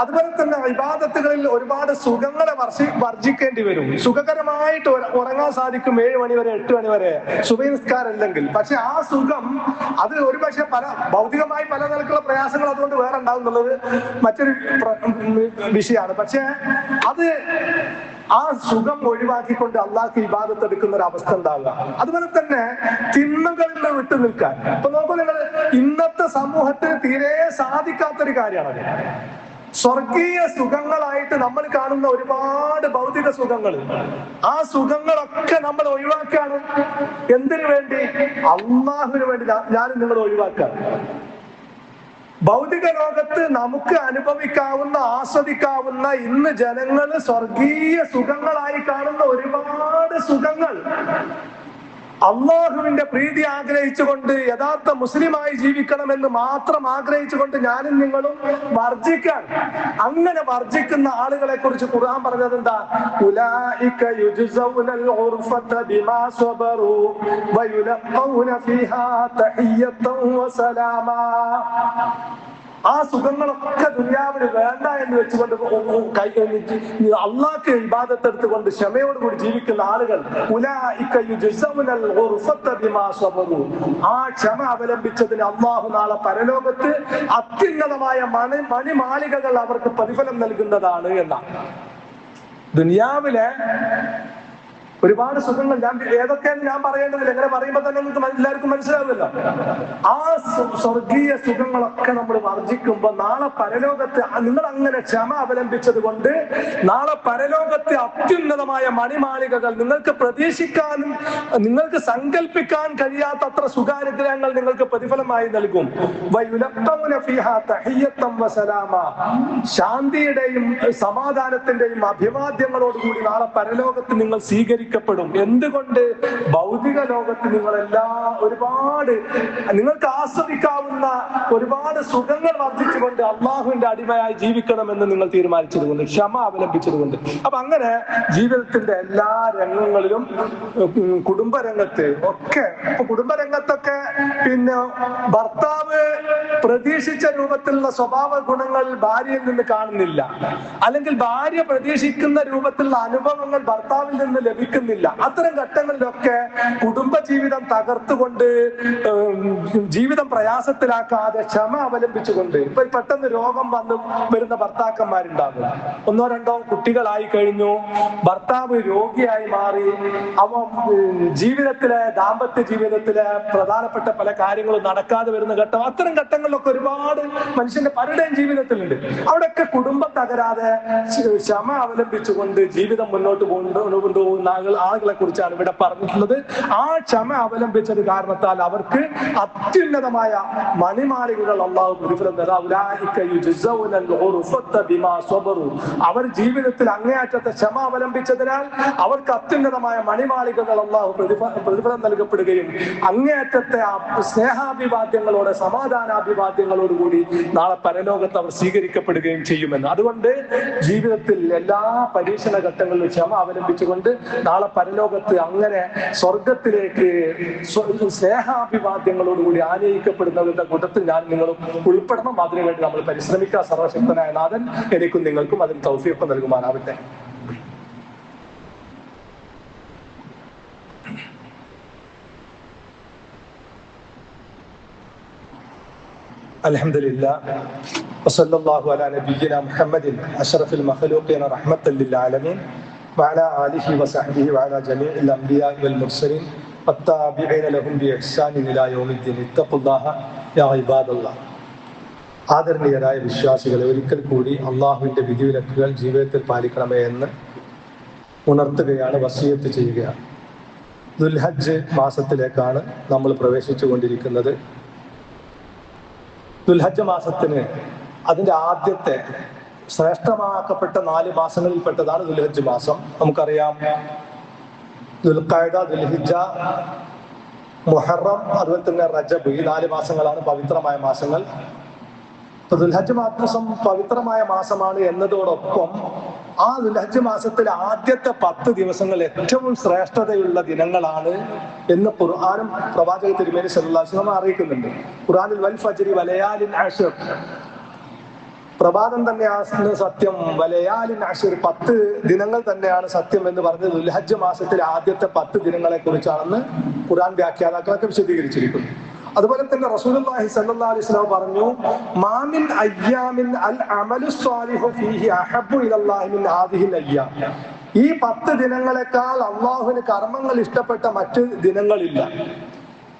അതുപോലെ തന്നെ ഇബാദത്തുകളിൽ ഒരുപാട് സുഖങ്ങളെ വർജിക്കേണ്ടി വരും. സുഖകരമായിട്ട് ഉറങ്ങാൻ സാധിക്കും 7 മണി വരെ 8 മണി വരെ സുബഹി നിസ്കാരം ഇല്ലെങ്കിൽ. പക്ഷെ ആ സുഖം അത് ഒരുപക്ഷെ ഭൗതികമായി പല നിലക്കുള്ള പ്രയാസങ്ങൾ അതുകൊണ്ട് വേറെ ഉണ്ടാവും എന്നുള്ളത് മറ്റൊരു വിഷയമാണ്. പക്ഷെ അത് ആ സുഖം ഒഴിവാക്കിക്കൊണ്ട് അള്ളാഹ്ക്ക് ഇബാദത്ത് എടുക്കുന്ന ഒരു അവസ്ഥ ഉണ്ടാവുക. അതുപോലെ തന്നെ തിന്മകളിൽ നിന്ന് വിട്ടു നിൽക്കാൻ. ഇപ്പൊ നോക്കൂ, നിങ്ങൾ ഇന്നത്തെ സമൂഹത്തിന് തീരെ സാധിക്കാത്തൊരു കാര്യമാണ്. സ്വർഗീയ സുഖങ്ങളായിട്ട് നമ്മൾ കാണുന്ന ഒരുപാട് ഭൗതിക സുഖങ്ങൾ, ആ സുഖങ്ങളൊക്കെ നമ്മൾ ഒഴിവാക്കാണ്. എന്തിനു വേണ്ടി? അള്ളാഹുവിന് വേണ്ടി ഞാനും നിങ്ങൾ ഒഴിവാക്കുക. ഭൗതിക ലോകത്ത് നമുക്ക് അനുഭവിക്കാവുന്ന ആസ്വദിക്കാവുന്ന ഇന്ന് ജനങ്ങൾ സ്വർഗീയ സുഖങ്ങളായി കാണുന്ന ഒരുപാട് സുഖങ്ങൾ അള്ളാഹുവിന്റെ പ്രീതി ആഗ്രഹിച്ചുകൊണ്ട് യഥാർത്ഥ മുസ്ലിമായി ജീവിക്കണമെന്ന് മാത്രം ആഗ്രഹിച്ചുകൊണ്ട് ഞാനും നിങ്ങളും വർജിക്കാൻ. അങ്ങനെ വർജിക്കുന്ന ആളുകളെ കുറിച്ച് ഖുർആൻ പറഞ്ഞത് എന്താ? ഉലൈക യുജ്സൗനൽ ഉർഫത ബിമാ സബറു വയുലഖൗന ഫീഹാ തഹിയ്യതൻ വസലാമാ. ആ സുഖങ്ങളൊക്കെ ദുനിയാവിന് വേണ്ട എന്ന് വെച്ചുകൊണ്ട് അള്ളാഹ്ക്ക് ഇബാദത്ത് എടുത്തുകൊണ്ട് ക്ഷമയോടുകൂടി ജീവിക്കുന്ന ആളുകൾ ഉലൈക യുജ്സൗനൽ ഉർഫത ബിമാ സബറു, ആ ക്ഷമ അവലംബിച്ചതിന് അള്ളാഹു നാളെ പരലോകത്ത് അത്യുന്നതമായ മണിമാളികകൾ അവർക്ക് പ്രതിഫലം നൽകുന്നതാണ് എന്നാണ്. ദുനിയാവിലെ ഒരുപാട് സുഖങ്ങൾ ഞാൻ ഏതൊക്കെയെന്ന് ഞാൻ പറയേണ്ടതില്ല. എങ്ങനെ പറയുമ്പോൾ തന്നെ നിങ്ങൾക്ക് എല്ലാവർക്കും മനസ്സിലാവില്ല. ആ സ്വർഗീയ സുഖങ്ങളൊക്കെ നമ്മൾ വർജിക്കുമ്പോൾ നാളെ പരലോകത്ത് നിങ്ങൾ അങ്ങനെ ക്ഷമ അവലംബിച്ചത് കൊണ്ട് നാളെ പരലോകത്തെ അത്യുന്നതമായ മണിമാളികകൾ നിങ്ങൾക്ക് പ്രതീക്ഷിക്കാനും നിങ്ങൾക്ക് സങ്കല്പിക്കാൻ കഴിയാത്തത്ര സുഖാനുഗ്രഹങ്ങൾ നിങ്ങൾക്ക് പ്രതിഫലമായി നൽകും. ശാന്തിയുടെയും സമാധാനത്തിന്റെയും അഭിവാദ്യങ്ങളോടുകൂടി നാളെ പരലോകത്ത് നിങ്ങൾ സ്വീകരിക്കും. സ്വീകരിക്കപ്പെടും. എന്തുകൊണ്ട്? ഭൗതിക ലോകത്ത് നിങ്ങൾക്ക് ആസ്വദിക്കാവുന്ന ഒരുപാട് സുഖങ്ങൾ വർദ്ധിച്ചുകൊണ്ട് അള്ളാഹുവിന്റെ അടിമയായി ജീവിക്കണമെന്ന് നിങ്ങൾ തീരുമാനിച്ചതുകൊണ്ട്, ക്ഷമ അവലംബിച്ചതുകൊണ്ട്. അപ്പൊ അങ്ങനെ ജീവിതത്തിന്റെ എല്ലാ രംഗങ്ങളിലും, കുടുംബരംഗത്ത് ഒക്കെ, കുടുംബരംഗത്തൊക്കെ പിന്നെ ഭർത്താവ് പ്രതീക്ഷിച്ച രൂപത്തിലുള്ള സ്വഭാവ ഗുണങ്ങൾ ഭാര്യയിൽ നിന്ന് കാണുന്നില്ല, അല്ലെങ്കിൽ ഭാര്യ പ്രതീക്ഷിക്കുന്ന രൂപത്തിലുള്ള അനുഭവങ്ങൾ ഭർത്താവിൽ നിന്ന് ലഭിക്കുന്നില്ല. അത്തരം ഘട്ടങ്ങളിലൊക്കെ കുടുംബജീവിതം തകർത്തുകൊണ്ട് ജീവിതം പ്രയാസത്തിലാക്കാതെ ക്ഷമ അവലംബിച്ചുകൊണ്ട്, ഇപ്പൊ പെട്ടെന്ന് രോഗം വന്നു വരുന്ന ഭർത്താക്കന്മാരുണ്ടാകും. 1-2 കുട്ടികളായി കഴിഞ്ഞു, ഭർത്താവ് രോഗിയായി മാറി, ദാമ്പത്യ ജീവിതത്തിലെ പ്രധാനപ്പെട്ട പല കാര്യങ്ങളും നടക്കാതെ വരുന്ന ഘട്ടം. അത്തരം ഘട്ടങ്ങളിലൊക്കെ ഒരുപാട് മനുഷ്യന്റെ പലരുടെയും ജീവിതത്തിലുണ്ട്. അവിടെയൊക്കെ കുടുംബം തകരാതെ ക്ഷമ അവലംബിച്ചുകൊണ്ട് ജീവിതം മുന്നോട്ട് കൊണ്ടുപോകുന്ന ആളുകളെ കുറിച്ചാണ് ഇവിടെ പറഞ്ഞിട്ടുള്ളത്. ആ ക്ഷമ അവലംബിച്ചത് കാരണത്താൽ അവർക്ക് അത്യുന്നതമായ മണിമാളികകൾ അല്ലാഹു പ്രതിഫലം തരാം. അവർ ജീവിതത്തിൽ അങ്ങേയറ്റത്തെ ക്ഷമ അവലംബിച്ചതിനാൽ അവർക്ക് അത്യുന്നതമായ മണിമാളികകൾ അല്ലാഹു പ്രതിഫലം നൽകപ്പെടുകയും അങ്ങേയറ്റത്തെ സ്നേഹാഭിവാദ്യങ്ങളോടെ, സമാധാനാഭിവാദ്യങ്ങളോടുകൂടി നാളെ പരലോകത്ത് അവർ സ്വീകരിക്കപ്പെടുകയും ചെയ്യുമെന്ന്. അതുകൊണ്ട് ജീവിതത്തിൽ എല്ലാ പരീക്ഷണ ഘട്ടങ്ങളിലും ക്ഷമ അവലംബിച്ചുകൊണ്ട് നാളെ പരലോകത്ത് അങ്ങനെ സ്വർഗത്തിലേക്ക് സ്നേഹാഭിവാദ്യങ്ങളോടുകൂടി ആനയിക്കപ്പെടുന്നവരുടെ കൂട്ടത്തിൽ ഞാൻ നിങ്ങളും ഉൾപ്പെടണം. അതിനുവേണ്ടി നമ്മൾ പരിശ്രമിക്കുക. സർവശക്തനായ നാഥൻ എനിക്കും നിങ്ങൾക്കും അതിന് തൗഫീഖ് നൽകുമാറാവട്ടെ. അൽഹംദുലില്ലാഹ് വസല്ലല്ലാഹു അലാ നബിയ്യിനാ മുഹമ്മദിൻ അഷ്റഫിൽ മഖ്ലൂഖീന റഹ്മത്തൻ ലിൽ ആലമീൻ വഅലാ ആലിഹി വസഹ്ബിഹി വഅലാ ജമീഇൽ അംബിയാഇ വൽ മുർസലീൻ വത്താബിഈന ലഹും ബിഇഹ്സാനിൻ ഇലാ യൗമിദ്ദീൻ ഇത്തഖുല്ലാഹ യാ ഇബാദല്ലാഹ്. ആദരണീയരായ വിശ്വാസികളെ, ഒരിക്കൽ കൂടി അള്ളാഹുവിന്റെ വിധിവിലക്കുകൾ ജീവിതത്തിൽ പാലിക്കണമേ എന്ന് ഉണർത്തുകയാണ്, വസിയത്ത് ചെയ്യുകയാണ്. ദുൽഹജ്ജ് മാസത്തിലേക്കാണ് നമ്മൾ പ്രവേശിച്ചു കൊണ്ടിരിക്കുന്നത്. ദുൽഹജ്ജ് മാസത്തിന് അതിന്റെ ആദ്യത്തെ ശ്രേഷ്ഠമാക്കപ്പെട്ട 4 മാസങ്ങളിൽപ്പെട്ടതാണ് ദുൽഹജ്ജ് മാസം. നമുക്കറിയാം, ദുൽഖഅദ, ദുൽഹിജ്ജ, മുഹറം, അതുപോലെ തന്നെ റജബ്, ഈ 4 മാസങ്ങളാണ് പവിത്രമായ മാസങ്ങൾ. ദുൽഹജ്ജ് മാസം പവിത്രമായ മാസമാണ് എന്നതോടൊപ്പം ആ ദുൽഹജ്ജ് മാസത്തിലെ ആദ്യത്തെ 10 ദിവസങ്ങൾ ഏറ്റവും ശ്രേഷ്ഠതയുള്ള ദിനങ്ങളാണ് എന്ന് ഖുർആനും പ്രവാചക തിരുമേനി സല്ലല്ലാഹു അലൈഹി വസല്ലം അറിയിക്കുന്നുണ്ട്. ഖുർആനിൽ വൽ ഫജ്രി വലയാലിൻ അശ്ർ, പ്രഭാതം തന്നെയാണ് സത്യം, വലയാലിൻ അശ്ർ, 10 ദിനങ്ങൾ തന്നെയാണ് സത്യം എന്ന് പറഞ്ഞത് ദുൽഹജ്ജ് മാസത്തിലെ ആദ്യത്തെ 10 ദിനങ്ങളെ കുറിച്ചാണെന്ന് ഖുർആൻ വ്യാഖ്യാതാക്കളൊക്കെ വിശദീകരിച്ചിരിക്കുന്നു. അതുപോലെ തന്നെ റസൂലുള്ളാഹി സ്വല്ലല്ലാഹു അലൈഹി വസല്ലം പറഞ്ഞു, മാമിൻ അയ്യാമിൻ അൽ അമലു സ്വാലിഹു ഫീഹി അഹബ്ബു ഇലല്ലാഹി മിൻ ഹാദിഹിൽ അയ്യാം. ഈ 10 ദിനങ്ങളെക്കാൾ അള്ളാഹുവിന് കർമ്മങ്ങൾ ഇഷ്ടപ്പെട്ട മറ്റു ദിനങ്ങളില്ല.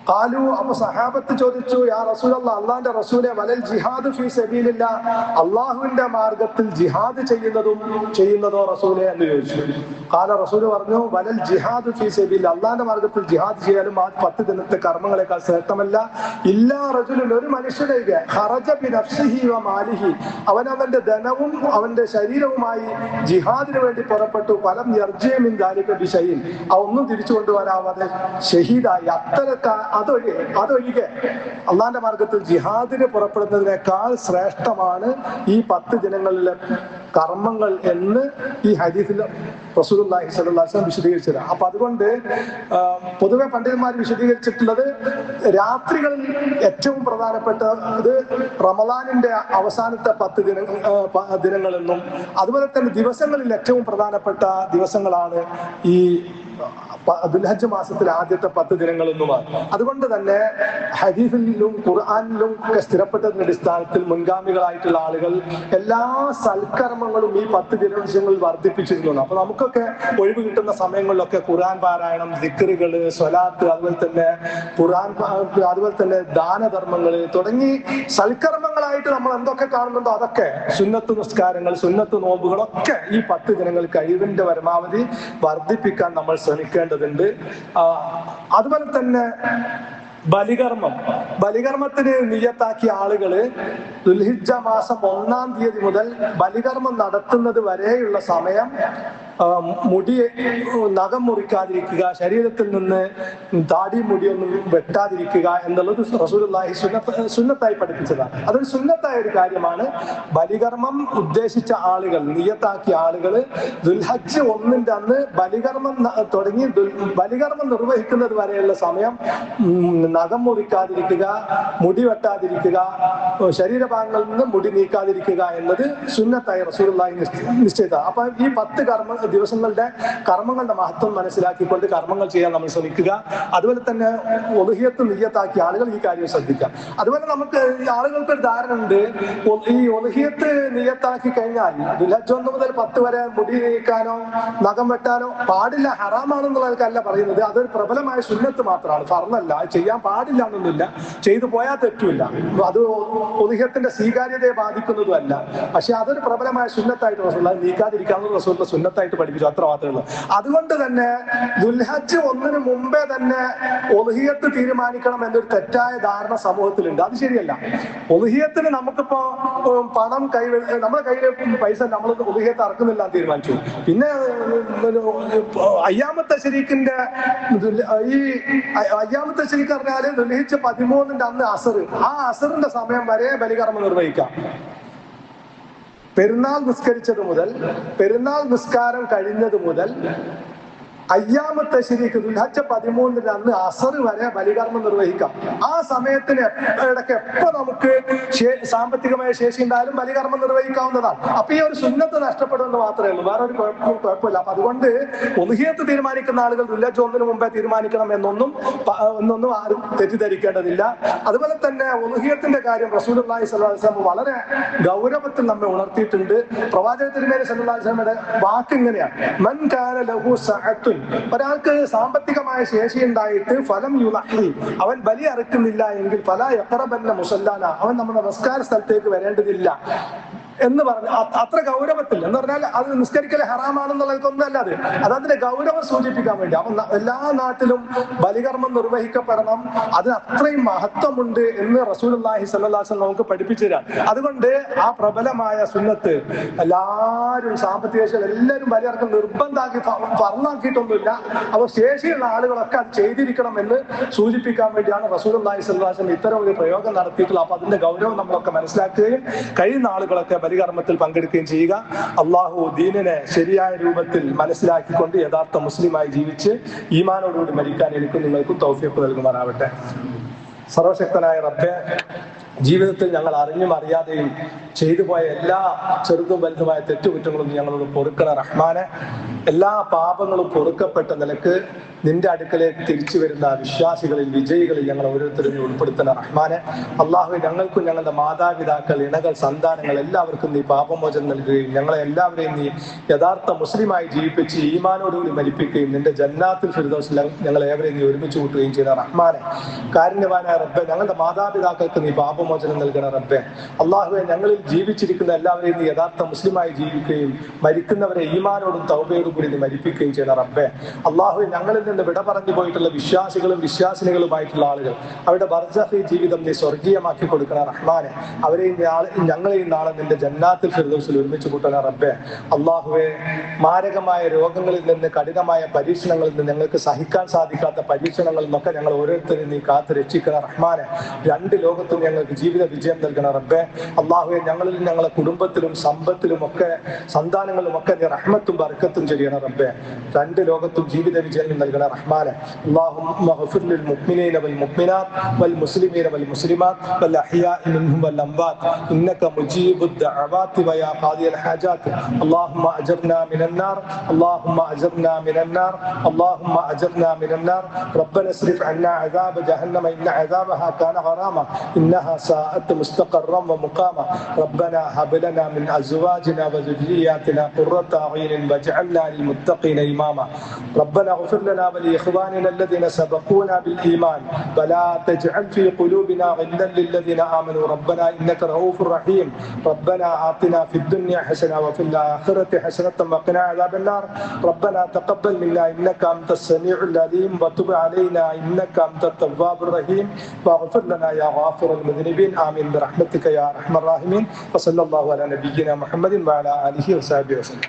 ഖാലു, അപ്പൊ സഹാബത്ത് ചോദിച്ചു, യാ റസൂലല്ലാഹ്, അള്ളാന്റെ റസൂലെ, വലൽ ജിഹാദ് ഫീ സബീലില്ലാഹ്, അള്ളാഹുവിന്റെ മാർഗത്തിൽ ജിഹാദ് ചെയ്യുന്നതോ റസൂലെ എന്ന് ചോദിച്ചു. ഖാല, റസൂല് പറഞ്ഞു, വലൽ ജിഹാദ് ഫീ സബീലില്ലാഹ്, അള്ളാന്റെ മാർഗത്തിൽ ജിഹാദ് ചെയ്യാനും ആ 10 ദിനത്തെ കർമ്മങ്ങളെക്കാൾ ശ്രേഷ്ഠമല്ല. ഇല്ലാ റജുലുൻ, ഒരു മനുഷ്യനെ ഖറജ ബിനഫ്സിഹി വ മാലിഹി, അവനവന്റെ ധനവും അവന്റെ ശരീരവുമായി ജിഹാദിന് വേണ്ടി പുറപ്പെട്ടു, ഫലം യർജി മിൻ ദാലിക ബിശൈഇൻ, ഒന്നും തിരിച്ചു കൊണ്ടുവരാതെ ഷഹീദായി. അതൊഴികെ അള്ളാന്റെ മാർഗത്തിൽ ജിഹാദിന് പുറപ്പെടുന്നതിനേക്കാൾ ശ്രേഷ്ഠമാണ് ഈ 10 ദിനങ്ങളിലെ കർമ്മങ്ങൾ എന്ന് ഈ ഹദീസിൽ റസൂലുള്ളാഹി സ്വല്ലല്ലാഹു അലൈഹി വസല്ലം വിശദീകരിച്ചത്. അപ്പൊ അതുകൊണ്ട് പൊതുവെ പണ്ഡിതന്മാർ വിശദീകരിച്ചിട്ടുള്ളത്, രാത്രികളിൽ ഏറ്റവും പ്രധാനപ്പെട്ടത് റമളാനിന്റെ അവസാനത്തെ 10 ദിനങ്ങളെന്നും, അതുപോലെ തന്നെ ദിവസങ്ങളിൽ ഏറ്റവും പ്രധാനപ്പെട്ട ദിവസങ്ങളാണ് ഈ ദുൽഹജ്ജ് മാസത്തിലെ ആദ്യത്തെ 10 ദിനങ്ങളെന്നുമാണ്. അതുകൊണ്ട് തന്നെ ഹദീസിലും ഖുർആനിലും ഒക്കെ സ്ഥിരപ്പെട്ടതിന്റെ അടിസ്ഥാനത്തിൽ മുൻഗാമികളായിട്ടുള്ള ആളുകൾ എല്ലാ സൽക്കർമ്മങ്ങളും ഈ 10 ദിവസങ്ങളിൽ വർദ്ധിപ്പിച്ചിരുന്നു. അപ്പൊ നമുക്കൊക്കെ ഒഴിവ് കിട്ടുന്ന സമയങ്ങളിലൊക്കെ ഖുർആൻ പാരായണം, ദിക്റുകള്, സ്വലാത്ത്, അതുപോലെ തന്നെ ദാനധർമ്മങ്ങള് തുടങ്ങി സൽക്കർമ്മങ്ങളായിട്ട് നമ്മൾ എന്തൊക്കെ കാണുന്നുണ്ടോ അതൊക്കെ, സുന്നത്ത് നിസ്കാരങ്ങൾ, സുന്നത്ത് നോമ്പുകളൊക്കെ ഈ 10 ദിനങ്ങൾ കഴിവിന്റെ പരമാവധി വർദ്ധിപ്പിക്കാൻ നമ്മൾ ശ്രമിക്കേണ്ടതുണ്ട്. അതുപോലെ തന്നെ ബലികർമ്മത്തിന് നിയ്യത്താക്കിയ ആളുകള് ദുൽഹിജ്ജ മാസം 1-ാം തീയതി മുതൽ ബലികർമ്മം നടത്തുന്നത് വരെയുള്ള സമയം മുടി നഖം മുറിക്കാതിരിക്കുക, ശരീരത്തിൽ നിന്ന് താടി മുടിയൊന്നും വെട്ടാതിരിക്കുക എന്നുള്ളത് റസൂലുള്ളാഹി സുന്നത്തായി പഠിപ്പിച്ചതാണ്. അതൊരു സുന്നത്തായ ഒരു കാര്യമാണ്. ബലികർമ്മം ഉദ്ദേശിച്ച ആളുകൾ, നിയത്താക്കിയ ആളുകൾ ദുൽഹജ്ജ് 1-ന്റെ അന്ന് ബലികർമ്മം തുടങ്ങി ബലികർമ്മം നിർവഹിക്കുന്നത് വരെയുള്ള സമയം നഖം മുറിക്കാതിരിക്കുക, മുടി വെട്ടാതിരിക്കുക, ശരീരഭാഗങ്ങളിൽ നിന്ന് മുടി നീക്കാതിരിക്കുക എന്നത് സുന്നത്തായി റസൂലുള്ളാഹി നിശ്ചയിച്ചതാണ്. അപ്പൊ ഈ 10 ദിവസങ്ങളുടെ കർമ്മങ്ങളുടെ മഹത്വം മനസ്സിലാക്കിക്കൊണ്ട് കർമ്മങ്ങൾ ചെയ്യാൻ നമ്മൾ ശ്രമിക്കുക. അതുപോലെ തന്നെ ഉദ്ഹിയത്ത് നിയ്യത്താക്കിയ ആളുകൾ ഈ കാര്യം ശ്രദ്ധിക്കുക. അതുപോലെ നമുക്ക് ഈ ആളുകൾക്ക് ഒരു ധാരണ ഉണ്ട്, ഈ ഉദ്ഹിയത്ത് നിയ്യത്താക്കി കഴിഞ്ഞാൽ ദുൽഹജ്ജ് 1 മുതൽ 10 വരെ മുടി നീക്കാനോ നഖം വെട്ടാനോ പാടില്ല, ഹറാമാണെന്നുള്ളതല്ല പറയുന്നത്. അതൊരു പ്രബലമായ സുന്നത്ത് മാത്രമാണ്, ഫർളല്ല, ചെയ്യാൻ പാടില്ല എന്നൊന്നുമില്ല, ചെയ്തു പോയാൽ തെറ്റുമില്ല, അത് ഉദ്ഹിയത്തിന്റെ സ്വീകാര്യതയെ ബാധിക്കുന്നതുമല്ല. പക്ഷെ അതൊരു പ്രബലമായ സുന്നത്തായിട്ട് റസൂലുള്ളാഹി നീക്കാതിരിക്കാവുന്ന റസൂലുള്ള സുന്നത്തായിട്ട് പഠിപ്പിച്ചു, അത്ര മാത്രമേ ഉള്ളൂ. അതുകൊണ്ട് തന്നെ ദുൽഹജ്ജ് 1-ന് മുമ്പേ തന്നെ ഉദ്ഹിയത്ത് തീരുമാനിക്കണം എന്നൊരു തെറ്റായ ധാരണ സമൂഹത്തിലുണ്ട്. അത് ശരിയല്ല. ഉദ്ഹിയത്തിന് നമുക്കിപ്പോ പണം നമ്മുടെ കയ്യിൽ പൈസ, നമ്മൾ ഉദ്ഹിയത്ത് ഇറക്കുന്നില്ല എന്ന് തീരുമാനിച്ചു. പിന്നെ അയ്യാമത്തെ ശരീക്കിന്റെ ഈ അയ്യാമത്തെ ശരീക്ക് പറഞ്ഞാല് ദുൽഹിജ്ജ് 13-ന്റെ അന്ന് അസർ, ആ അസറിന്റെ സമയം വരെ ബലികർമ്മം നിർവഹിക്കാം. പെരുന്നാൾ നിസ്കരിച്ചത് മുതൽ, പെരുന്നാൾ നിസ്കാരം കഴിഞ്ഞത് മുതൽ അയ്യാമത്തെ ശരിക്ക് ദുൽഹജ്ജ് 13-ന്റെ അന്ന് അസർ വരെ ബലികർമ്മം നിർവഹിക്കാം. ആ സമയത്തിന് ഇടയ്ക്ക് എപ്പോ നമുക്ക് സാമ്പത്തികമായ ശേഷി ഉണ്ടായാലും ബലികർമ്മം നിർവഹിക്കാവുന്നതാണ്. അപ്പൊ ഈ ഒരു സുന്നത്ത് നഷ്ടപ്പെടുമെന്ന് മാത്രമേ ഉള്ളൂ, വേറെ ഒരു കുഴപ്പമില്ല. അപ്പൊ അതുകൊണ്ട് ഉദ്ഹിയത്ത് തീരുമാനിക്കുന്ന ആളുകൾ ദുൽഹജ്ജ് 1-ന് മുമ്പേ തീരുമാനിക്കണം എന്നൊന്നും ആരും തെറ്റിദ്ധരിക്കേണ്ടതില്ല. അതുപോലെ തന്നെ ഉദ്ഹിയത്തിന്റെ കാര്യം റസൂലുള്ളാഹി സ്വല്ലല്ലാഹു അലൈഹി വസല്ലം വളരെ ഗൗരവത്തിൽ നമ്മെ ഉണർത്തിയിട്ടുണ്ട്. പ്രവാചക തിരുമേനി സ്വല്ലല്ലാഹു അലൈഹി വസല്ലമയുടെ വാക്ക് ഇങ്ങനെയാണ്: മൻ കാന ലഹു സഅത്തുൻ, ഒരാൾക്ക് സാമ്പത്തികമായ ശേഷി ഉണ്ടായിട്ട് ഫലം യുളഹി, അവൻ ബലി അറുക്കുന്നില്ല എങ്കിൽ ഫലാ യഖറബന്ന മുസല്ലാന, അവൻ നമ്മുടെ നമസ്കാര സ്ഥലത്തേക്ക് വരേണ്ടതില്ല എന്ന് പറഞ്ഞു. അത്ര ഗൗരവത്തിൽ എന്ന് പറഞ്ഞാൽ അത് നിസ്കരിക്കൽ ഹറാമാണെന്നുള്ളതൊന്നല്ല, അത് അതിന്റെ ഗൗരവം സൂചിപ്പിക്കാൻ വേണ്ടി. അപ്പൊ എല്ലാ നാട്ടിലും ബലികർമ്മം നിർവഹിക്കപ്പെടണം, അത് അത്രയും മഹത്വമുണ്ട് എന്ന് റസൂലുള്ളാഹി സ്വല്ലല്ലാഹു അലൈഹി വസല്ലം നമുക്ക് പഠിപ്പിച്ചു തരാം. അതുകൊണ്ട് ആ പ്രബലമായ സുന്നത്ത് എല്ലാവരും, സാമ്പത്തിക ശേഷി എല്ലാവരും ബലികർക്കം നിർബന്ധമാക്കി ഫർളാക്കിയിട്ടൊന്നുമില്ല. അപ്പൊ ശേഷിയുള്ള ആളുകളൊക്കെ അത് ചെയ്തിരിക്കണം എന്ന് സൂചിപ്പിക്കാൻ വേണ്ടിയാണ് റസൂലുള്ളാഹി സ്വല്ലല്ലാഹു അലൈഹി വസല്ലം ഇത്തരം ഒരു പ്രയോഗം നടത്തിയിട്ടുള്ളത്. അപ്പൊ അതിന്റെ ഗൗരവം നമ്മളൊക്കെ മനസ്സിലാക്കുകയും കഴിയുന്ന ആളുകളൊക്കെ ബലികർമ്മത്തിൽ പങ്കെടുക്കുകയും ചെയ്യുക. അള്ളാഹു ദീനിനെ ശരിയായ രൂപത്തിൽ മനസ്സിലാക്കിക്കൊണ്ട് യഥാർത്ഥ മുസ്ലിമായി ജീവിച്ച് ഈമാനോടുകൂടി മരിക്കാൻ എനിക്കും നിങ്ങൾക്കും തൗഫീഖ് നൽകുമാറാവട്ടെ. സർവശക്തനായ റബ്ബേ, ജീവിതത്തിൽ ഞങ്ങൾ അറിഞ്ഞും അറിയാതെയും ചെയ്തു പോയ എല്ലാ ചെറുതും വലുതുമായ തെറ്റുകുറ്റങ്ങളും ഞങ്ങളോട് പൊറുക്കണ റഹ്മാനെ. എല്ലാ പാപങ്ങളും പൊറുക്കപ്പെട്ട നിലക്ക് നിന്റെ അടുക്കലേക്ക് തിരിച്ചു വരുന്ന വിശ്വാസികളിൽ, വിജയികളിൽ ഞങ്ങൾ ഓരോരുത്തരും ഉൾപ്പെടുത്തുന്ന റഹ്മാനെ. അള്ളാഹു ഞങ്ങൾക്കും ഞങ്ങളുടെ മാതാപിതാക്കൾ, ഇണകൾ, സന്താനങ്ങൾ എല്ലാവർക്കും നീ പാപമോചനം നൽകുകയും ഞങ്ങളെ എല്ലാവരെയും നീ യഥാർത്ഥ മുസ്ലിമായി ജീവിപ്പിച്ച് ഈമാനോടുകൂടി മരിപ്പിക്കുകയും നിന്റെ ജന്നാത്തുൽ ഫിർദൗസിൽ ഞങ്ങളെ ഏവരെയും നീ ഒരുമിച്ച് കൂട്ടുകയും ചെയ്യുന്ന റഹ്മാനെ. കാരുണ്യവാനായ റബ്ബേ, ഞങ്ങളുടെ മാതാപിതാക്കൾക്ക് നീ പാപമോചനം നൽകണ റബ്ബേ. അള്ളാഹുവെ, ഞങ്ങളിൽ ജീവിച്ചിരിക്കുന്ന എല്ലാവരെയും നീ യഥാർത്ഥ മുസ്ലിമായി ജീവിക്കുകയും മരിക്കുന്നവരെ ഈമാനോടും തൗബയോടും കൂടി നീ മരിപ്പിക്കുകയും ചെയ്യുന്ന റബ്ബേ. അള്ളാഹുവെ, ഞങ്ങളിൽ നിന്ന് വിട പറഞ്ഞു പോയിട്ടുള്ള വിശ്വാസികളും വിശ്വാസിനികളുമായിട്ടുള്ള ആളുകൾ, അവരുടെ ബർസഖി ജീവിതം നീ സ്വർഗീയമാക്കി കൊടുക്കണ റഹ്മാനെ. അവരെയും ഞങ്ങളെയും നാളെ നിന്റെ ജന്നാത്തുൽ ഫിർദൗസിൽ ഒരുമിച്ച് കൂട്ടണ റബ്ബേ. അള്ളാഹുവെ, മാരകമായ രോഗങ്ങളിൽ നിന്ന്, കഠിനമായ പരീക്ഷണങ്ങളിൽ നിന്ന്, ഞങ്ങൾക്ക് സഹിക്കാൻ സാധിക്കാത്ത പരീക്ഷണങ്ങളിൽ നിന്നൊക്കെ ഞങ്ങൾ ഓരോരുത്തരും നീ കാത്ത് രക്ഷിക്കണ റഹ്മാനെ. 2 ലോകത്തും ഞങ്ങൾക്ക് ജീവിത വിജയം നൽകണ റബ്ബേ. അള്ളാഹുവെ, ഞങ്ങളിൽ ഞങ്ങളെ കുടുംബത്തിലും സമ്പത്തിലും ഒക്കെ സന്താനങ്ങളിലും ഒക്കെ നീ റഹ്മത്തും ബർക്കത്തും ചെയ്യണ റബ്ബേ. 2 ലോകത്തും ജീവിത വിജയം നൽകണ റഹ്മാനെ. اللهم اغفر للمؤمنين والمؤمنات والمسلمين والمسلمات والأحياء منهم والأموات إنك مجيب الدعوات ويا قاضي الحاجات. اللهم أجرنا من النار، اللهم أجرنا من النار، اللهم أجرنا من النار. ربنا اصرف عنا عذاب جهنم إن عذابها كان غراما إنها ساءت مستقرا ومقاما. ربنا هب لنا من أزواجنا وذرياتنا قرة أعين واجعلنا للمتقين إماما. ربنا اغفر لنا ولإخواننا الذين سبقونا بالإيمان ولا تجعل في قلوبنا غلا للذين آمنوا ربنا إنك رؤوف رحيم. ربنا آتنا في الدنيا حسنة وفي الآخرة حسنة وقنا عذاب النار. ربنا تقبل منا إنك أنت السميع العليم وتب علينا إنك أنت التواب الرحيم واغفر لنا يا غافر المذنبين. آمين برحمتك يا أرحم الراحمين. وصلى الله على نبينا محمد وعلى آله وصحبه وسلم.